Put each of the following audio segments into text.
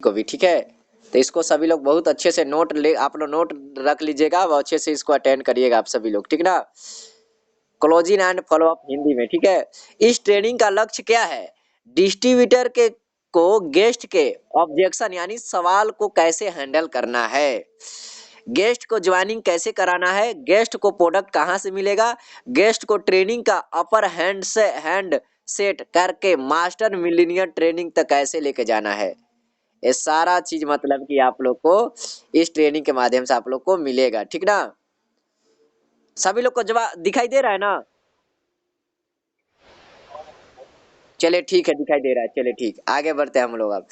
को भी, ठीक है। तो इसको सभी लोग बहुत अच्छे से नोट ले, आप लोग नोट रख लीजिएगा और अच्छे से इसको अटेंड करिएगा आप सभी लोग, ठीक ना। Closing and follow up Hindi में, ठीक है। इस ट्रेनिंग का लक्ष्य क्या है? डिस्ट्रीब्यूटर के को गेस्ट के ऑब्जेक्शन यानी सवाल को कैसे हैंडल करना है, गेस्ट को ज्वाइनिंग कैसे कराना है, गेस्ट को प्रोडक्ट कहाँ से मिलेगा, गेस्ट को ट्रेनिंग का अपर हैंड सेट करके मास्टर मिलीनियर ट्रेनिंग तक कैसे लेके जाना है। ये सारा चीज मतलब कि आप लोग को इस ट्रेनिंग के माध्यम से आप लोग को मिलेगा, ठीक ना। सभी लोग को जवाब दिखाई दे रहा है ना? चले ठीक है, दिखाई दे रहा है। चले ठीक, आगे बढ़ते हैं हम लोग अब।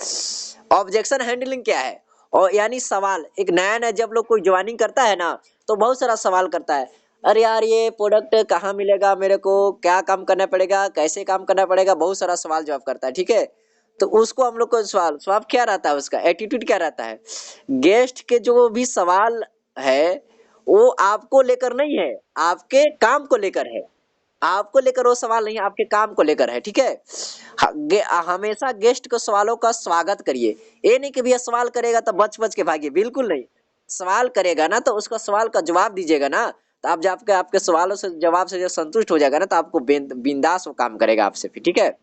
ऑब्जेक्शन हैंडलिंग क्या है? और यानी सवाल, एक नया नया जब लोग कोई ज्वाइनिंग करता है ना तो बहुत सारा सवाल करता है। अरे यार ये प्रोडक्ट कहाँ मिलेगा, मेरे को क्या काम करना पड़ेगा, कैसे काम करना पड़ेगा, बहुत सारा सवाल जवाब करता है, ठीक है। तो उसको हम लोग को सवाल सवाल क्या रहता है, उसका एटीट्यूड क्या रहता है। गेस्ट के जो भी सवाल है वो आपको लेकर नहीं है, आपके काम को लेकर है। आपको लेकर वो सवाल नहीं, आपके काम को लेकर है, ठीक है। हमेशा गेस्ट को सवालों का स्वागत करिए। ये नहीं कि भैया सवाल करेगा तो बच बच के भागिए, बिल्कुल नहीं। सवाल करेगा ना तो उसका सवाल का जवाब दीजिएगा ना, तो आप जब आपके सवालों से जवाब से जब संतुष्ट हो जाएगा ना तो आपको बिंदास वो काम करेगा आपसे भी, ठीक है।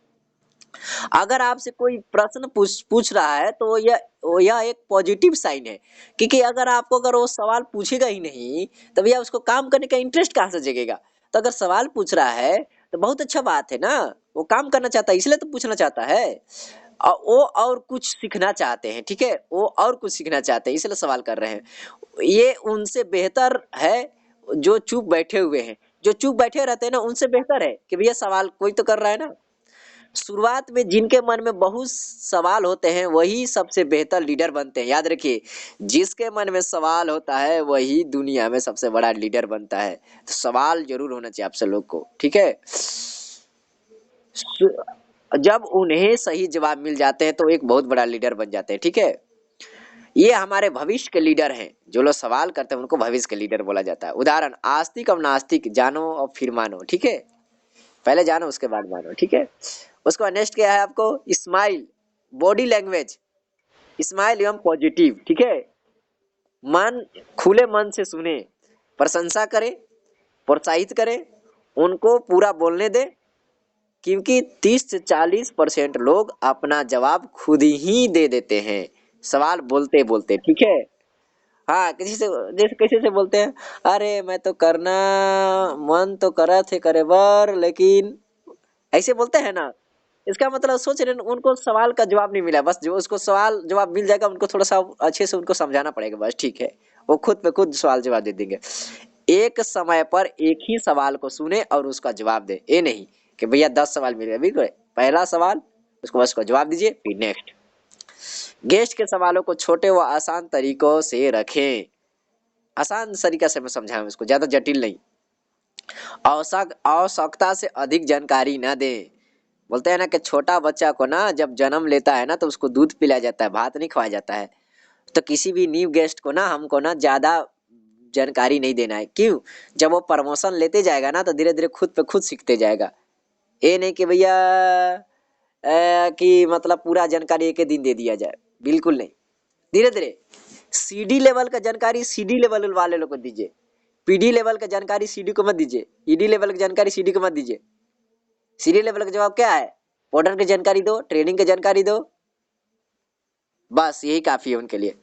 अगर आपसे कोई प्रश्न पूछ पूछ रहा है तो यह एक पॉजिटिव साइन है, क्योंकि अगर वो सवाल पूछेगा ही नहीं तो भैया उसको काम करने का इंटरेस्ट कहाँ से जगेगा। तो अगर सवाल पूछ रहा है तो बहुत अच्छा बात है ना, वो काम करना चाहता है इसलिए तो पूछना चाहता है। और वो और कुछ सीखना चाहते हैं, ठीक है, वो और कुछ सीखना चाहते हैं इसलिए सवाल कर रहे हैं। ये उनसे बेहतर है जो चुप बैठे हुए हैं, जो चुप बैठे रहते हैं ना उनसे बेहतर है कि भैया सवाल कोई तो कर रहा है ना। शुरुआत में जिनके मन में बहुत सवाल होते हैं वही सबसे बेहतर लीडर बनते हैं, याद रखिए। जिसके मन में सवाल होता है वही दुनिया में सबसे बड़ा लीडर बनता है। तो सवाल जरूर होना चाहिए आप सब लोग को, ठीक है। जब उन्हें सही जवाब मिल जाते हैं तो एक बहुत बड़ा लीडर बन जाते हैं, ठीक है। ये हमारे भविष्य के लीडर हैं, जो लोग सवाल करते हैं उनको भविष्य के लीडर बोला जाता है। उदाहरण, आस्तिक और नास्तिक, जानो और फिर मानो, ठीक है। पहले जानो उसके बाद मानो, ठीक है। उसके बाद नेक्स्ट क्या है आपको, स्माइल, बॉडी लैंग्वेज, स्माइल एवं पॉजिटिव, ठीक है। मन, खुले मन से सुने, प्रशंसा करें, प्रोत्साहित करें, उनको पूरा बोलने दें, क्योंकि 30 से 40% लोग अपना जवाब खुद ही दे देते हैं सवाल बोलते बोलते, ठीक है। हाँ, किसी से, जैसे कैसे से बोलते हैं, अरे मैं तो करना मन तो करा थे करे बर लेकिन, ऐसे बोलते हैं ना। इसका मतलब सोच रहे हैं उनको सवाल का जवाब नहीं मिला, बस जो उसको सवाल जवाब मिल जाएगा उनको थोड़ा सा अच्छे से उनको समझाना पड़ेगा, बस ठीक है। वो खुद पे खुद सवाल जवाब दे देंगे। एक समय पर एक ही सवाल को सुने और उसका जवाब दे, ये नहीं कि भैया 10 सवाल मिले, बिल्कुल पहला सवाल उसको बस को जवाब दीजिए, फिर नेक्स्ट। गेस्ट के सवालों को छोटे व आसान तरीकों से रखें। आसान तरीका से मैं समझाऊं इसको, ज्यादा जटिल नहीं। आवश्यकता से अधिक जानकारी न दें। बोलते हैं ना कि छोटा बच्चा को ना जब जन्म लेता है ना तो उसको दूध पिलाया जाता है, भात नहीं खवाया जाता है। तो किसी भी न्यू गेस्ट को ना हमको ना ज्यादा जानकारी नहीं देना है, क्यों? जब वो प्रमोशन लेते जाएगा ना तो धीरे धीरे खुद पे खुद सीखते जाएगा। ये नहीं कि भैया कि मतलब पूरा जानकारी एक ही दिन दे दिया जाए, बिल्कुल नहीं। धीरे धीरे सीडी लेवल का जानकारी सीडी लेवल वाले लोग को दीजिए, पीडी लेवल का जानकारी सीडी को मत दीजिए, ईडी लेवल की जानकारी सीडी को मत दीजिए। सीडी लेवल का जवाब क्या है, ऑर्डर की जानकारी दो, ट्रेनिंग की जानकारी दो, बस यही काफी है उनके लिए।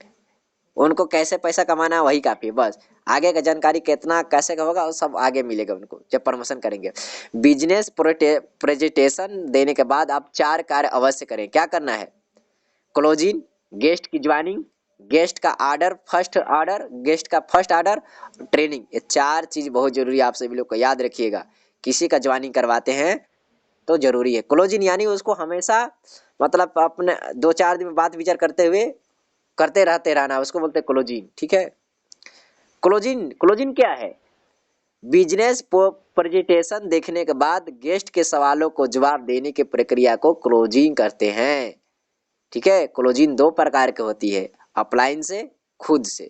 उनको कैसे पैसा कमाना है वही काफी है, बस। आगे का जानकारी कितना कैसे का होगा वो सब आगे मिलेगा उनको जब प्रमोशन करेंगे। बिजनेस प्रेजेंटेशन देने के बाद आप 4 कार्य अवश्य करें। क्या करना है, क्लोजिंग, गेस्ट की ज्वाइनिंग, गेस्ट का ऑर्डर, फर्स्ट ऑर्डर, गेस्ट का फर्स्ट ऑर्डर, ट्रेनिंग, ये 4 चीज बहुत जरूरी है, आप सभी लोग को याद रखिएगा। किसी का ज्वाइनिंग करवाते हैं तो जरूरी है। क्लोजिंग यानी उसको हमेशा मतलब अपने 2-4 दिन में बात विचार करते हुए करते रहते रहना, उसको बोलते हैं क्लोजिंग, ठीक है। क्लोजिंग, क्लोजिंग क्या है, बिजनेस प्रेजेंटेशन देखने के बाद गेस्ट के सवालों को जवाब देने की प्रक्रिया को क्लोजिंग करते हैं, ठीक है। क्लोजिंग 2 प्रकार की होती है, अपलाइन से, खुद से।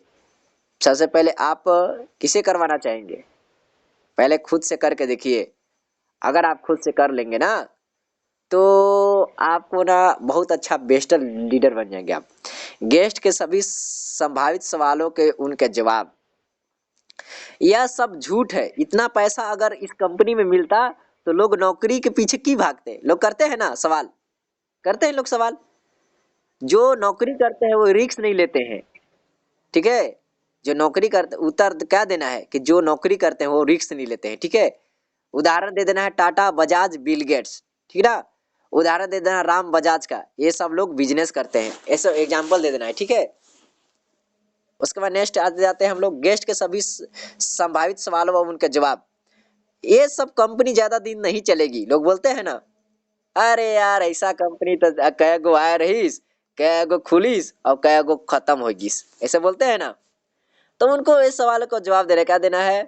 सबसे पहले आप किसे करवाना चाहेंगे, पहले खुद से करके देखिए। अगर आप खुद से कर लेंगे ना तो आपको ना बहुत अच्छा बेस्ट लीडर बन जाएंगे आप। गेस्ट के सभी संभावित सवालों के उनके जवाब। यह सब झूठ है। इतना पैसा अगर इस कंपनी में मिलता तो लोग नौकरी के पीछे क्यों भागते? लोग करते हैं ना सवाल, करते हैं लोग सवाल। जो नौकरी करते हैं वो रिस्क नहीं लेते हैं, ठीक है। जो नौकरी करते, उत्तर क्या देना है कि जो नौकरी करते हैं वो रिस्क नहीं लेते हैं, ठीक है। उदाहरण दे देना है टाटा, बजाज, बिल गेट्स, ठीक है ना। उदाहरण दे देना राम बजाज का, ये सब लोग बिजनेस करते हैं, ऐसा एग्जाम्पल दे देना है, ठीक है। उसके बाद नेक्स्ट आ जाते हैं हम लोग, गेस्ट के सभी संभावित सवालों व उनके जवाब। ये सब कंपनी ज्यादा दिन नहीं चलेगी। लोग बोलते हैं ना, अरे यार ऐसा कंपनी तो कै गो आए रहीस, कै गो खुलीस और कै गो खत्म होगीस, ऐसे बोलते हैं ना। तो उनको इस सवाल को जवाब देने क्या देना है,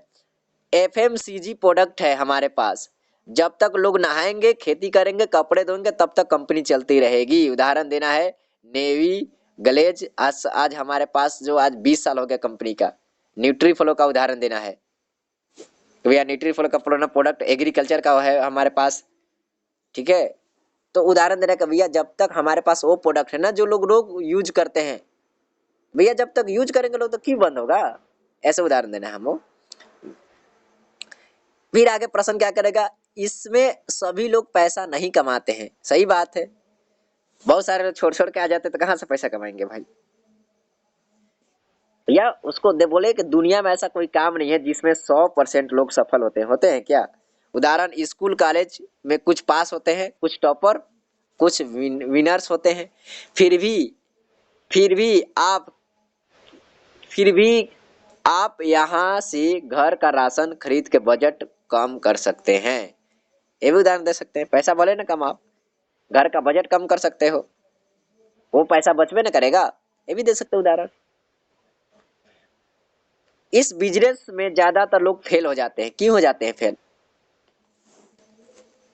एफएमसीजी प्रोडक्ट है हमारे पास। जब तक लोग नहाएंगे, खेती करेंगे, कपड़े धोएंगे, तब तक कंपनी चलती रहेगी। उदाहरण देना है नेवी, ग्लेज। आज हमारे पास जो आज 20 साल हो गया कंपनी का। न्यूट्रीफ्लो का उदाहरण देना है, भैया न्यूट्रीफ्लो का पुराना प्रोडक्ट एग्रीकल्चर का है हमारे पास, ठीक है। तो उदाहरण देना कि भैया जब तक हमारे पास वो प्रोडक्ट है ना जो लोग यूज करते हैं, भैया जब तक यूज करेंगे लोग तो क्यों बंद होगा, ऐसे उदाहरण देना है हमको। फिर आगे प्रश्न क्या करेगा, इसमें सभी लोग पैसा नहीं कमाते हैं। सही बात है, बहुत सारे लोग छोड़ छोड़ के आ जाते तो कहाँ से पैसा कमाएंगे भाई। या उसको दे बोले कि दुनिया में ऐसा कोई काम नहीं है जिसमें 100% लोग सफल होते हैं क्या। उदाहरण स्कूल कॉलेज में कुछ पास होते हैं, कुछ टॉपर, कुछ विनर्स होते हैं। फिर भी फिर भी आप फिर भी आप यहाँ से घर का राशन खरीद के बजट कम कर सकते हैं। ये भी उदाहरण दे सकते हैं, पैसा भले ना कमाओ, घर का बजट कम कर सकते हो, वो पैसा बचबे ना करेगा, ये भी दे सकते उदाहरण। इस बिजनेस में ज्यादातर लोग फेल हो जाते हैं। क्यों हो जाते हैं फेल?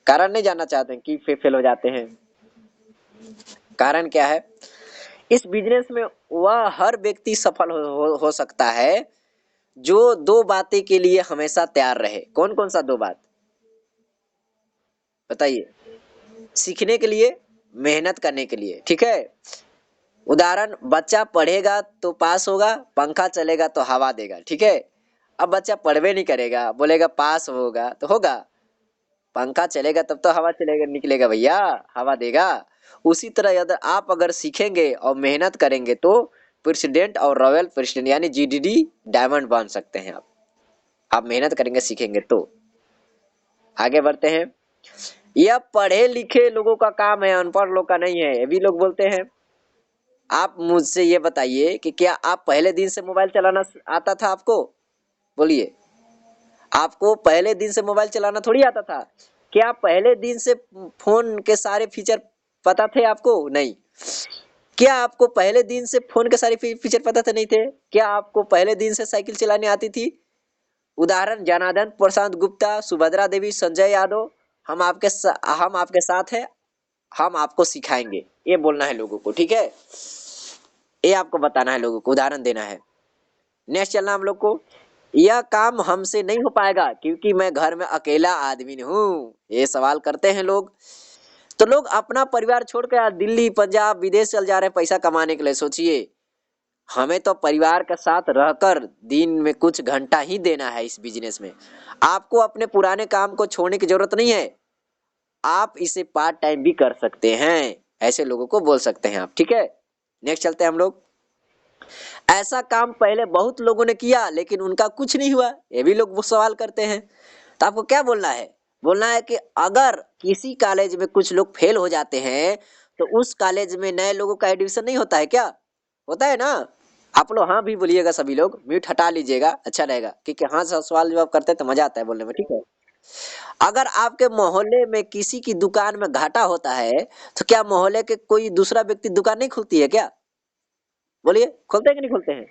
कारण नहीं जानना चाहते हैं कि फेल हो जाते हैं, कारण क्या है? इस बिजनेस में वह हर व्यक्ति सफल हो सकता है जो दो बातें के लिए हमेशा तैयार रहे। कौन कौन सा दो बात बताइए? सीखने के लिए, मेहनत करने के लिए, ठीक है। उदाहरण, बच्चा पढ़ेगा तो पास होगा, पंखा चलेगा तो हवा देगा, ठीक है। अब बच्चा पढ़वे नहीं करेगा, बोलेगा पास होगा तो होगा, पंखा चलेगा तब तो हवा चलेगा, निकलेगा भैया, हवा देगा। उसी तरह अगर आप अगर सीखेंगे और मेहनत करेंगे तो प्रेसिडेंट और रॉयल प्रेसिडेंट यानी जीडीडी डायमंड बन सकते हैं आप मेहनत करेंगे, सीखेंगे तो। आगे बढ़ते हैं, यह पढ़े लिखे लोगों का काम है, अनपढ़ लोग का नहीं है, ये भी लोग बोलते हैं। आप मुझसे ये बताइए कि क्या आप पहले दिन से मोबाइल चलाना आता था आपको? बोलिए, आपको पहले दिन से मोबाइल चलाना थोड़ी आता था। क्या पहले दिन से फोन के सारे फीचर पता थे आपको? नहीं। क्या आपको पहले दिन से फोन के सारे फीचर पता थे? नहीं थे। क्या आपको पहले दिन से साइकिल चलाने आती थी? उदाहरण, जनार्दन प्रसाद गुप्ता, सुभद्रा देवी, संजय यादव, हम आपके साथ हैं, हम आपको सिखाएंगे, ये बोलना है लोगों को, ठीक है। ये आपको बताना है लोगों को, उदाहरण देना है। नेक्स्ट चलना हम लोग को, यह काम हमसे नहीं हो पाएगा क्योंकि मैं घर में अकेला आदमी हूँ, ये सवाल करते हैं लोग। तो लोग अपना परिवार छोड़कर आज दिल्ली, पंजाब, विदेश चल जा रहे हैं पैसा कमाने के लिए। सोचिए, हमें तो परिवार के साथ रहकर दिन में कुछ घंटा ही देना है इस बिजनेस में। आपको अपने पुराने काम को छोड़ने की जरूरत नहीं है, आप इसे पार्ट टाइम भी कर सकते हैं, ऐसे लोगों को बोल सकते हैं आप, ठीक है। नेक्स्ट चलते हैं हम लोग, ऐसा काम पहले बहुत लोगों ने किया लेकिन उनका कुछ नहीं हुआ, ये भी लोग वो सवाल करते हैं। तो आपको क्या बोलना है? बोलना है कि अगर किसी कॉलेज में कुछ लोग फेल हो जाते हैं तो उस कॉलेज में नए लोगों का एडमिशन नहीं होता है क्या? होता है ना। आप लोग हाँ भी बोलिएगा, सभी लोग म्यूट हटा लीजिएगा, अच्छा रहेगा, क्योंकि हाँ सवाल जवाब करते हैं तो मजा आता है बोलने में, ठीक है। अगर आपके मोहल्ले में किसी की दुकान में घाटा होता है तो क्या मोहल्ले के कोई दूसरा व्यक्ति दुकान नहीं खुलती है क्या? बोलिए, खोलते हैं कि नहीं खोलते हैं?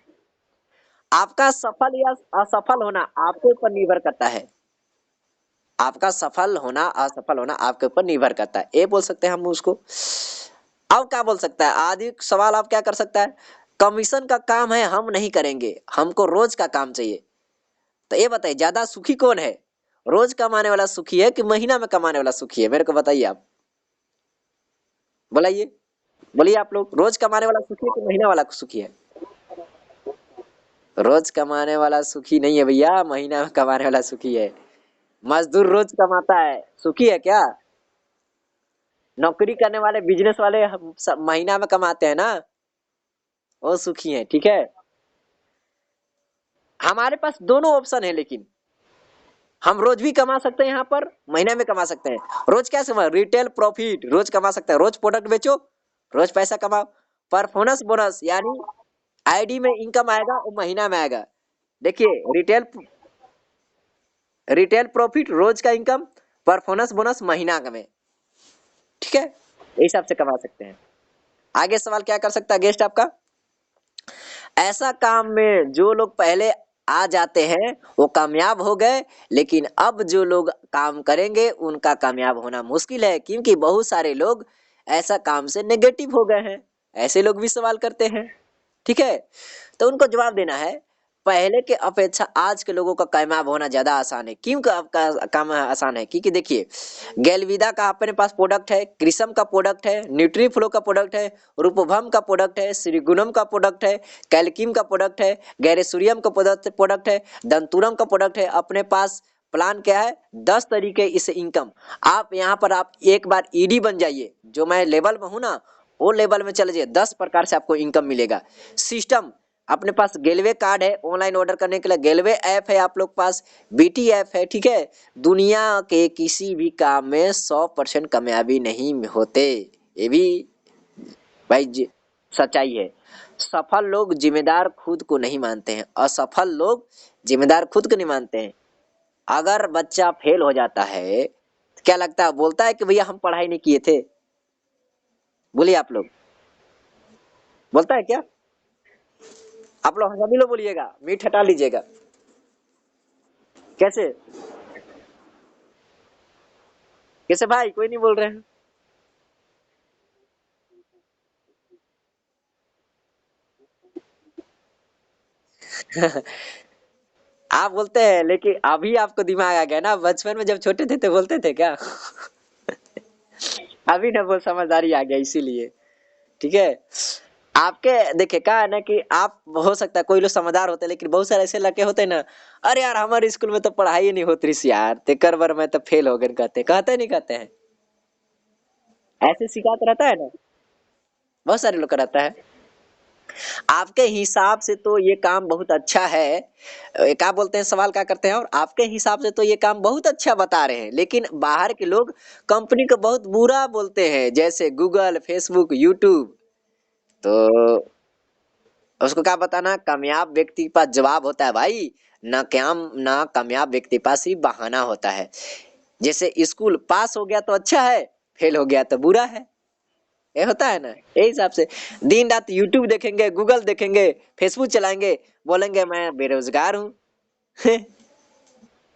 आपका सफल या असफल होना आपके ऊपर निर्भर करता है, आपका सफल होना असफल होना आपके ऊपर निर्भर करता है, ये बोल सकते हैं हम उसको। अब क्या बोल सकता है, आदि सवाल आप क्या कर सकता है, कमीशन का काम है हम नहीं करेंगे, हमको रोज का काम चाहिए। तो ये बताइए ज्यादा सुखी कौन है, रोज कमाने वाला सुखी है कि महीना में कमाने वाला सुखी है? मेरे को बताइए आप, बताइए। बोलिए आप लोग, रोज कमाने वाला सुखी है कि महीना वाला सुखी है? रोज कमाने वाला सुखी नहीं है भैया, महीना में कमाने वाला सुखी है। मजदूर रोज कमाता है, सुखी है क्या? नौकरी करने वाले, बिजनेस वाले महीना में कमाते हैं ना, वो सुखी है, ठीक है। हमारे पास दोनों ऑप्शन है, लेकिन हम रोज भी कमा सकते हैं, यहाँ पर महीने में कमा सकते हैं। रोज क्या कमा, रिटेल प्रॉफिट रोज कमा सकते हैं, रोज प्रोडक्ट बेचो, रोज पैसा कमाओ। परफॉर्मेंस बोनस यानी आईडी में इनकम आएगा, वो महीना में आएगा। देखिए, रिटेल रिटेल प्रॉफिट रोज का इनकम, परफॉर्मेंस बोनस महीना का में, ठीक है, इस हिसाब से कमा सकते हैं। आगे सवाल क्या कर सकता है गेस्ट आपका? ऐसा काम में जो लोग पहले आ जाते हैं वो कामयाब हो गए, लेकिन अब जो लोग काम करेंगे उनका कामयाब होना मुश्किल है, क्योंकि बहुत सारे लोग ऐसा काम से नेगेटिव हो गए हैं। ऐसे लोग भी सवाल करते हैं, ठीक है। तो उनको जवाब देना है, पहले के अपेक्षा आज के लोगों का कामयाब होना ज्यादा आसान है। क्यों का आपका काम आसान है? क्योंकि देखिए, गैलविदा का अपने पास प्रोडक्ट है, क्रिसम का प्रोडक्ट है, न्यूट्रीफ्लो का प्रोडक्ट है, रूपभम का प्रोडक्ट है, श्रीगुणम का प्रोडक्ट है, कैल्किम का प्रोडक्ट है, गैरेसूरियम का प्रोडक्ट है, दंतुरम का प्रोडक्ट है। अपने पास प्लान क्या है? 10 तरीके इस इनकम। आप यहाँ पर आप एक बार ईडी बन जाइए, जो मैं लेवल में हूँ ना, वो लेवल में चले जाइए, 10 प्रकार से आपको इनकम मिलेगा। सिस्टम, अपने पास गेलवे कार्ड है, ऑनलाइन ऑर्डर करने के लिए गेलवे ऐप है आप लोग पास, बीटी ऐप है, ठीक है। दुनिया के किसी भी काम में 100% कामयाबी नहीं होते, ये भी भाई सच्चाई है। सफल लोग जिम्मेदार खुद को नहीं मानते हैं, असफल लोग जिम्मेदार खुद को नहीं मानते हैं। अगर बच्चा फेल हो जाता है तो क्या लगता है, बोलता है कि भैया हम पढ़ाई नहीं किए थे? बोलिए आप लोग, बोलता है क्या? आप लोग सभी लोग बोलिएगा, मीट हटा लीजिएगा। कैसे? कैसे भाई, कोई नहीं बोल रहे हैं? आप बोलते हैं, लेकिन अभी आपको दिमाग आ गया ना, बचपन में जब छोटे थे तो बोलते थे क्या? अभी ना वो समझदारी आ गया, इसीलिए, ठीक है। आपके देखिए क्या है ना, कि आप हो सकता है कोई लोग समझदार होते हैं, लेकिन बहुत सारे ऐसे लड़के होते हैं ना, अरे यार हमारे स्कूल में तो पढ़ाई ही नहीं होती रही यार, ते कर बार मैं तो फेल हो गए, कहते कहते नहीं कहते हैं? ऐसे शिकायत रहता है ना, बहुत सारे लोग का रहता है। आपके हिसाब से तो ये काम बहुत अच्छा है, क्या बोलते हैं, सवाल क्या करते हैं, और आपके हिसाब से तो ये काम बहुत अच्छा बता रहे हैं, लेकिन बाहर के लोग कंपनी को बहुत बुरा बोलते हैं, जैसे गूगल, फेसबुक, यूट्यूब। तो उसको क्या बताना, कामयाब व्यक्ति के पास जवाब होता है भाई, ना काम ना कामयाब व्यक्ति के पास ही बहाना होता है। जैसे स्कूल पास हो गया तो अच्छा है, फेल हो गया तो बुरा है, ये होता है ना, यही हिसाब से। दिन रात यूट्यूब देखेंगे, गूगल देखेंगे, फेसबुक चलाएंगे, बोलेंगे मैं बेरोजगार हूँ।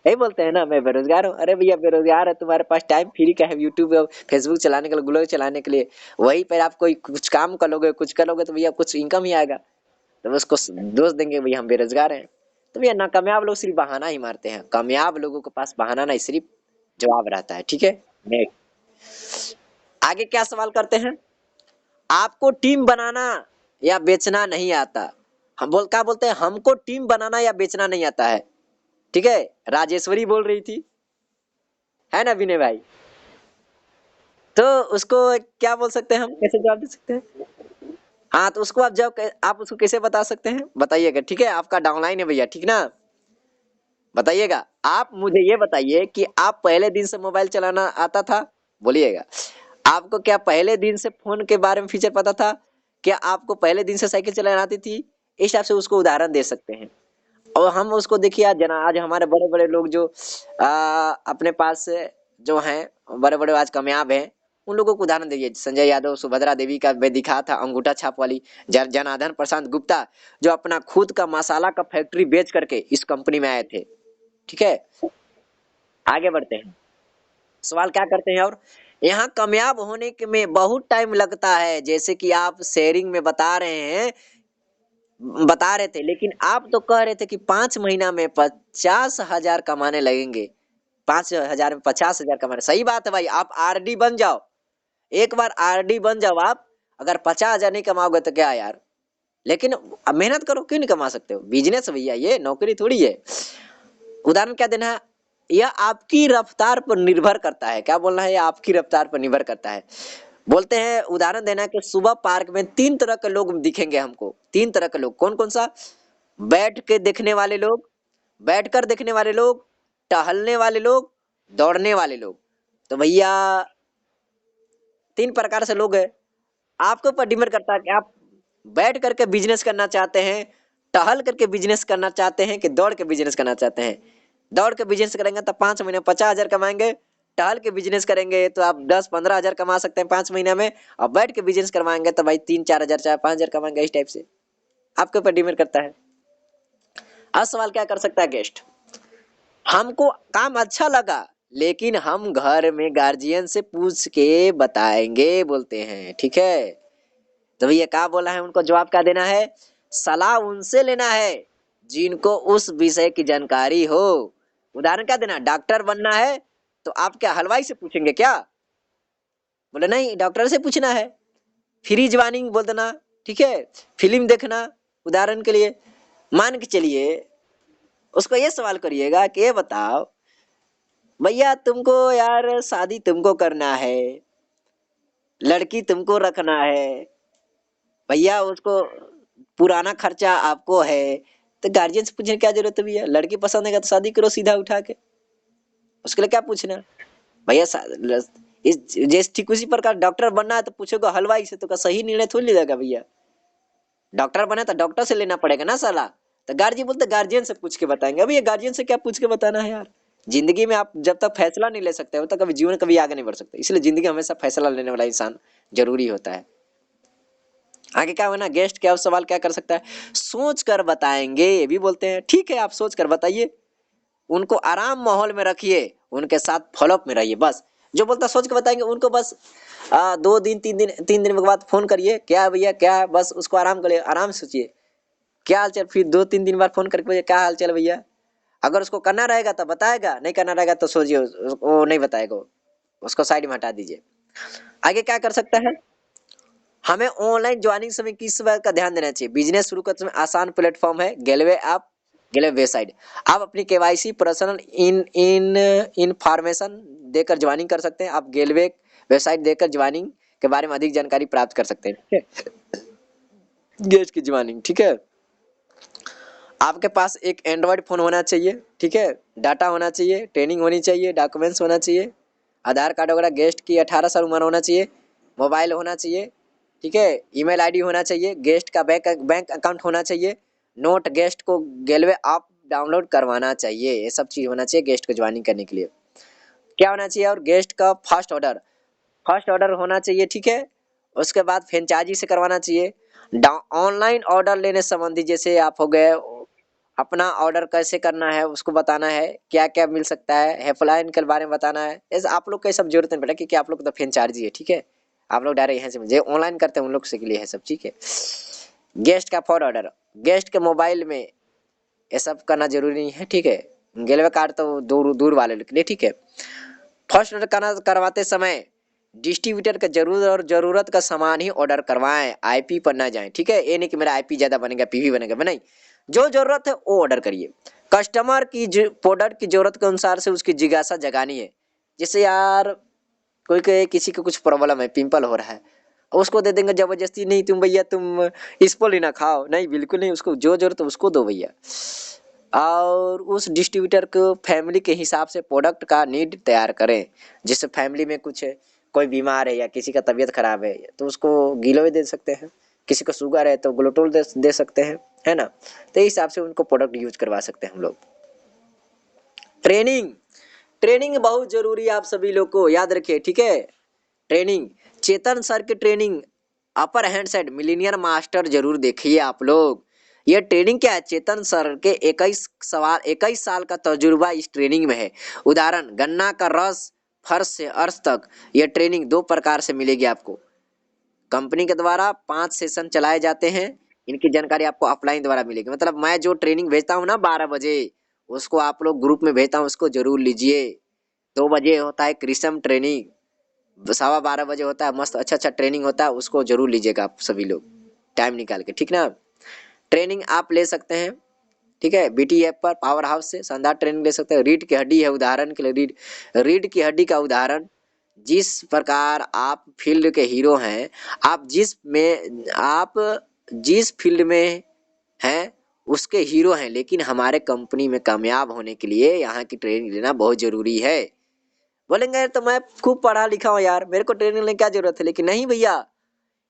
यही बोलते हैं ना, मैं बेरोजगार हूँ। अरे भैया बेरोजगार है, तुम्हारे पास टाइम फ्री का है यूट्यूब और फेसबुक चलाने के लिए, गूगल चलाने के लिए, वहीं पर आप कोई कुछ काम करोगे, कुछ करोगे तो भैया कुछ इनकम ही आएगा। तो उसको दोष देंगे भैया हम बेरोजगार हैं। तो भैया नाकामयाब लोग सिर्फ बहाना ही मारते हैं, कामयाब लोगों के पास बहाना नहीं, सिर्फ जवाब रहता है, ठीक है। नेक्स्ट, आगे क्या सवाल करते हैं? आपको टीम बनाना या बेचना नहीं आता? हम क्या बोलते हैं, हमको टीम बनाना या बेचना नहीं आता है, ठीक है। राजेश्वरी बोल रही थी, है ना विनय भाई? तो उसको क्या बोल सकते हैं, हम कैसे जवाब दे सकते हैं? हाँ, तो उसको आप जब आप उसको कैसे बता सकते हैं, बताइएगा, ठीक है। आपका डाउनलाइन है भैया, ठीक ना? बताइएगा। आप मुझे ये बताइए कि आप पहले दिन से मोबाइल चलाना आता था? बोलिएगा। आपको क्या पहले दिन से फोन के बारे में फीचर पता था? क्या आपको पहले दिन से साइकिल चलाना आती थी? इस हिसाब से उसको उदाहरण दे सकते हैं। और हम उसको देखिए, आज जना आज हमारे बड़े बड़े लोग जो अपने पास से जो हैं, बड़े बड़े आज कामयाब हैं, उन लोगों को उदाहरण दीजिए। संजय यादव, सुभद्रा देवी का मैं दिखा था, अंगूठा छाप वाली जनार्दन प्रशांत गुप्ता, जो अपना खुद का मसाला का फैक्ट्री बेच करके इस कंपनी में आए थे, ठीक है। आगे बढ़ते हैं, सवाल क्या करते हैं, और यहाँ कामयाब होने के में बहुत टाइम लगता है, जैसे कि आप शेयरिंग में बता रहे थे, लेकिन आप तो कह रहे थे कि 5 महीना में 50,000 कमाने लगेंगे। 5,000 में 50,000 कमाने, सही बात है भाई, आप आरडी बन जाओ, एक बार आरडी बन जाओ आप, अगर 50,000 नहीं कमाओगे तो क्या यार। लेकिन अब मेहनत करो, क्यों नहीं कमा सकते हो, बिजनेस है भैया, ये नौकरी थोड़ी है। उदाहरण क्या देना है, यह आपकी रफ्तार पर निर्भर करता है। क्या बोलना है, यह आपकी रफ्तार पर निर्भर करता है। बोलते हैं उदाहरण देना है कि सुबह पार्क में 3 तरह के लोग दिखेंगे हमको। 3 तरह के लोग, कौन कौन सा, बैठ के देखने वाले लोग, बैठकर देखने वाले लोग, टहलने वाले लोग, दौड़ने वाले लोग। तो भैया 3 प्रकार से लोग हैं। आपके ऊपर डिपेंड करता है कि आप बैठ करके बिजनेस करना चाहते हैं, टहल करके बिजनेस करना चाहते हैं, कि दौड़ के बिजनेस करना चाहते हैं। दौड़ के बिजनेस करेंगे तो 5 महीने 50,000 कमाएंगे। टहल के बिजनेस करेंगे तो आप 10-15,000 कमा सकते हैं 5 महीने में। और बैठ के बिजनेस करवाएंगे तो भाई 3-4,000 चाहे 5,000 कमाएंगे, इस टाइप से आपके ऊपर डिपेंड करता है। अब सवाल क्या कर सकता है गेस्ट, हमको काम अच्छा लगा लेकिन हम घर में गार्जियन से पूछ के बताएंगे बोलते हैं, ठीक है। तो भैया क्या बोला है, उनको जवाब क्या देना है, सलाह उनसे लेना है जिनको उस विषय की जानकारी हो। उदाहरण क्या देना, डॉक्टर बनना है तो आप क्या हलवाई से पूछेंगे क्या, बोले नहीं डॉक्टर से पूछना है। फ्री ज्वाइनिंग बोल देना, ठीक है। फिल्म देखना, उदाहरण के लिए मान के चलिए, उसको ये सवाल करिएगा कि ये बताओ भैया तुमको यार शादी तुमको करना है, लड़की तुमको रखना है, भैया उसको पुराना खर्चा आपको है, तो गार्जियन से पूछने की क्या जरूरत है भैया, लड़की पसंद है तो शादी करो सीधा उठा के, उसके लिए क्या पूछना भैया। इस जैसे ठीक उसी प्रकार डॉक्टर बनना है तो पूछोगे हलवाई से, तो का सही निर्णय थोड़ी ले जाएगा भैया। डॉक्टर बना तो डॉक्टर से लेना पड़ेगा ना सलाह। तो गार्जियन बोलते गार्जियन से पूछ के बताएंगे। अभी ये गार्जियन से क्या पूछ के बताना है यार। जिंदगी में आप जब तक फैसला नहीं ले सकते हो तब तक कभी जीवन कभी आगे नहीं बढ़ सकते, इसलिए जिंदगी में हमेशा फैसला लेने वाला इंसान जरूरी होता है। आगे क्या होना, गेस्ट क्या सवाल क्या कर सकता है, सोच कर बताएंगे, ये भी बोलते हैं। ठीक है आप सोच कर बताइए, उनको आराम माहौल में रखिए, उनके साथ फॉलोअप में रहिए। बस जो बोलता सोच के बताएंगे उनको बस 2 दिन 3 दिन के बाद फोन करिए, क्या है भैया क्या है, बस उसको आराम करिए, आराम से सोचिए क्या हाल चाल, फिर 2-3 दिन बाद फोन करके भैया क्या हाल चाल भैया। अगर उसको करना रहेगा तो बताएगा, नहीं करना रहेगा तो सोचिए वो नहीं बताएगा, उसको साइड में हटा दीजिए। आगे क्या कर सकता है, हमें ऑनलाइन ज्वाइनिंग समय किस बात का ध्यान देना चाहिए। बिजनेस शुरू करते समय आसान प्लेटफॉर्म है गेलवे ऐप, गेलवे वेबसाइट। आप अपनी KYC personal in in information देकर ज्वाइनिंग कर सकते हैं। आप गेलवे वेबसाइट देकर ज्वाइनिंग के बारे में अधिक जानकारी प्राप्त कर सकते हैं, ठीक है। गेस्ट की ज्वाइनिंग, ठीक है। आपके पास एक एंड्रॉयड फ़ोन होना चाहिए, ठीक है। डाटा होना चाहिए, ट्रेनिंग होनी चाहिए, डॉक्यूमेंट्स होना चाहिए, आधार कार्ड वगैरह, गेस्ट की 18 साल उम्र होना चाहिए, मोबाइल होना चाहिए, ठीक है। ईमेल आईडी होना चाहिए, गेस्ट का बैंक अकाउंट होना चाहिए, नोट गेस्ट को गेलवे ऐप डाउनलोड करवाना चाहिए। ये सब चीज़ होना चाहिए गेस्ट को ज्वाइनिंग करने के लिए। क्या होना चाहिए, और गेस्ट का फर्स्ट ऑर्डर होना चाहिए, ठीक है। उसके बाद फ्रेंचाइजी से करवाना चाहिए। ऑनलाइन ऑर्डर लेने संबंधी जैसे आप हो गए, अपना ऑर्डर कैसे करना है उसको बताना है, क्या क्या मिल सकता है, हेल्पलाइन के बारे में बताना है। ऐसे आप लोग को ये सब जरूरत नहीं पड़ेगा क्योंकि आप लोग तो फ्रेंचाइजी है, ठीक है। आप लोग डायरेक्ट यहाँ से मुझे ऑनलाइन करते हैं उन लोग से के लिए है सब, ठीक है। गेस्ट का फॉर ऑर्डर, गेस्ट के मोबाइल में ये सब करना जरूरी नहीं है, ठीक है। गेलवे कार्ड तो दूर दूर वाले के लिए, ठीक है। फर्स्ट ऑर्डर करवाते समय डिस्ट्रीब्यूटर का जरूरत का सामान ही ऑर्डर करवाएं, आईपी पर ना जाएं, ठीक है। ये नहीं कि मेरा आईपी ज़्यादा बनेगा पीवी बनेगा, नहीं, जो ज़रूरत है वो ऑर्डर करिए। कस्टमर की प्रोडक्ट की ज़रूरत के अनुसार से उसकी जिज्ञासा जगानी है। जैसे यार कोई कहे किसी को कुछ प्रॉब्लम है, पिंपल हो रहा है, उसको दे देंगे ज़बरदस्ती, नहीं तुम भैया तुम इसको लेना खाओ, नहीं बिल्कुल नहीं, उसको जो ज़रूरत है उसको दो भैया। और उस डिस्ट्रीब्यूटर को फैमिली के हिसाब से प्रोडक्ट का नीड तैयार करें। जैसे फैमिली में कुछ है, कोई बीमार है या किसी का तबीयत खराब है तो उसको गिलोय दे सकते हैं, किसी को शुगर है तो ग्लूटोल दे सकते हैं, है ना। तो इस हिसाब से उनको प्रोडक्ट यूज करवा सकते हैं हम लोग। ट्रेनिंग, ट्रेनिंग बहुत जरूरी है, आप सभी लोग को याद रखिए, ठीक है। ट्रेनिंग, चेतन सर की training upper hand side millionaire master जरूर देखिए आप लोग। ये ट्रेनिंग क्या है, चेतन सर के 21 साल का तजुर्बा इस ट्रेनिंग में है। उदाहरण, गन्ना का रस फर्श से अर्श तक, यह ट्रेनिंग 2 प्रकार से मिलेगी आपको। कंपनी के द्वारा 5 सेशन चलाए जाते हैं, इनकी जानकारी आपको ऑफलाइन द्वारा मिलेगी। मतलब मैं जो ट्रेनिंग भेजता हूँ ना 12 बजे, उसको आप लोग ग्रुप में भेजता हूँ, उसको जरूर लीजिए। 2 बजे होता है क्रिसम ट्रेनिंग, 12:15 बजे होता है, मस्त अच्छा अच्छा ट्रेनिंग होता है, उसको जरूर लीजिएगा आप सभी लोग टाइम निकाल के, ठीक ना। ट्रेनिंग आप ले सकते हैं, ठीक है, बीटी ऐप पर पावर हाउस से शानदार ट्रेनिंग ले सकते हैं। रीढ़ की हड्डी है, उदाहरण के लिए रीढ़ की हड्डी का उदाहरण, जिस प्रकार आप फील्ड के हीरो हैं, आप जिस फील्ड में हैं उसके हीरो हैं, लेकिन हमारे कंपनी में कामयाब होने के लिए यहाँ की ट्रेनिंग लेना बहुत जरूरी है। बोलेंगे यार तो मैं खूब पढ़ा लिखा हूँ यार, मेरे को ट्रेनिंग लेने की क्या जरूरत है, लेकिन नहीं भैया,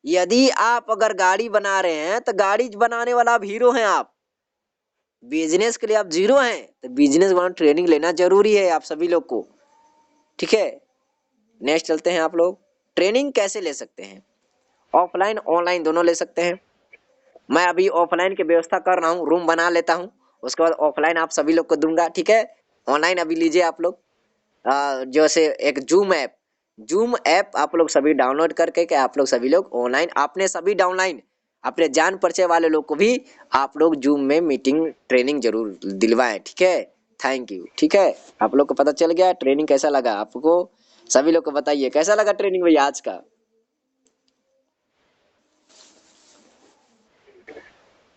यदि आप अगर गाड़ी बना रहे हैं तो गाड़ी बनाने वाला आप हीरो हैं, आप बिजनेस के लिए आप जीरो हैं, तो बिजनेस वाला ट्रेनिंग लेना जरूरी है आप सभी लोग को, ठीक है। नेक्स्ट चलते हैं, आप लोग ट्रेनिंग कैसे ले सकते हैं, ऑफलाइन ऑनलाइन दोनों ले सकते हैं। मैं अभी ऑफलाइन की व्यवस्था कर रहा हूँ, रूम बना लेता हूँ, उसके बाद ऑफलाइन आप सभी लोग को दूंगा, ठीक है। ऑनलाइन अभी लीजिए आप लोग, जैसे एक जूम ऐप आप लोग सभी डाउनलोड करके के आप लोग सभी लोग ऑनलाइन आपने सभी डाउनलाइन अपने जान परिचय वाले लोग को भी आप लोग जूम में मीटिंग ट्रेनिंग जरूर दिलवाएं, ठीक है। थैंक यू, ठीक है। आप लोग को पता चल गया ट्रेनिंग कैसा लगा आपको, सभी लोग को बताइए कैसा लगा ट्रेनिंग भैया आज का।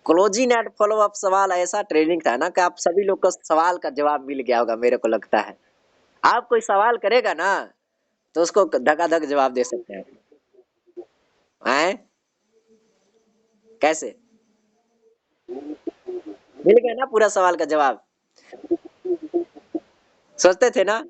क्लोजिंग एंड फॉलो अप सवाल ऐसा ट्रेनिंग था ना कि आप सभी लोग को सवाल का जवाब मिल गया होगा, मेरे को लगता है। आप कोई सवाल करेगा ना तो उसको धकाधक जवाब दे सकते हैं, हैं कैसे, मिल गया ना पूरा सवाल का जवाब, सोचते थे ना।